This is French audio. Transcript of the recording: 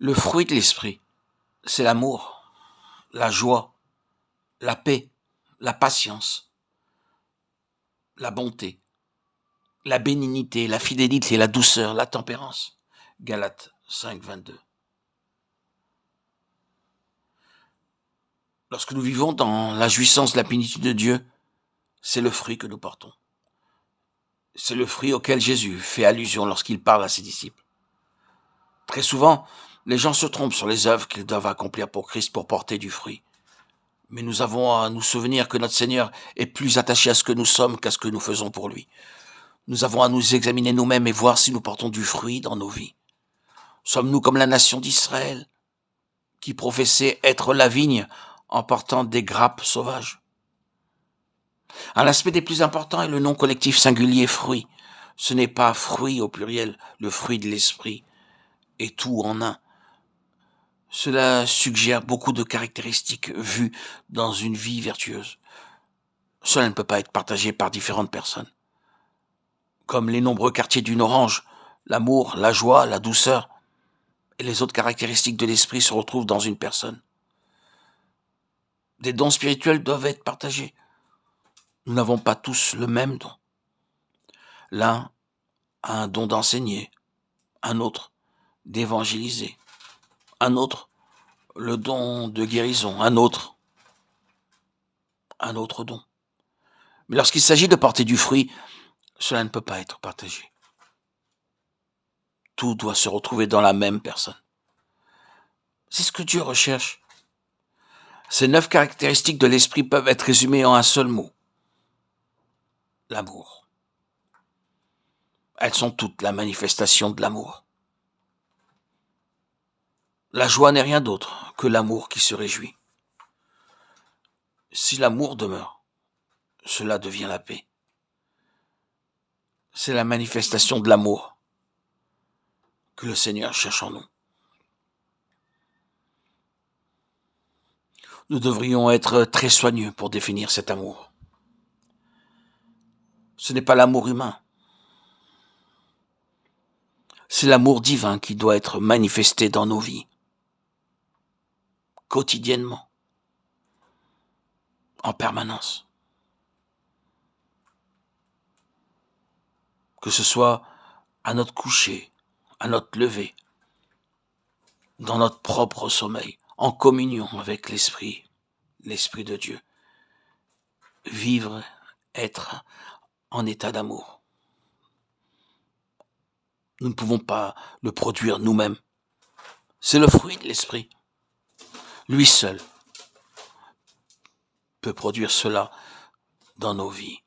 Le fruit de l'esprit, c'est l'amour, la joie, la paix, la patience, la bonté, la bénignité, la fidélité, la douceur, la tempérance. Galates 5, 22. Lorsque nous vivons dans la jouissance de la plénitude de Dieu, c'est le fruit que nous portons. C'est le fruit auquel Jésus fait allusion lorsqu'il parle à ses disciples. Très souvent, les gens se trompent sur les œuvres qu'ils doivent accomplir pour Christ pour porter du fruit. Mais nous avons à nous souvenir que notre Seigneur est plus attaché à ce que nous sommes qu'à ce que nous faisons pour lui. Nous avons à nous examiner nous-mêmes et voir si nous portons du fruit dans nos vies. Sommes-nous comme la nation d'Israël, qui professait être la vigne en portant des grappes sauvages? Un aspect des plus importants est le nom collectif singulier fruit. Ce n'est pas fruit au pluriel, le fruit de l'esprit, et tout en un. Cela suggère beaucoup de caractéristiques vues dans une vie vertueuse. Cela ne peut pas être partagé par différentes personnes. Comme les nombreux quartiers d'une orange, l'amour, la joie, la douceur et les autres caractéristiques de l'esprit se retrouvent dans une personne. Des dons spirituels doivent être partagés. Nous n'avons pas tous le même don. L'un a un don d'enseigner, un autre d'évangéliser, un autre le don de guérison, un autre don. Mais lorsqu'il s'agit de porter du fruit, cela ne peut pas être partagé. Tout doit se retrouver dans la même personne. C'est ce que Dieu recherche. Ces 9 caractéristiques de l'esprit peuvent être résumées en un seul mot. L'amour. Elles sont toutes la manifestation de l'amour. La joie n'est rien d'autre que l'amour qui se réjouit. Si l'amour demeure, cela devient la paix. C'est la manifestation de l'amour que le Seigneur cherche en nous. Nous devrions être très soigneux pour définir cet amour. Ce n'est pas l'amour humain. C'est l'amour divin qui doit être manifesté dans nos vies, quotidiennement, en permanence. Que ce soit à notre coucher, à notre lever, dans notre propre sommeil, en communion avec l'Esprit de Dieu. Vivre, être en état d'amour. Nous ne pouvons pas le produire nous-mêmes. C'est le fruit de l'Esprit. Lui seul peut produire cela dans nos vies.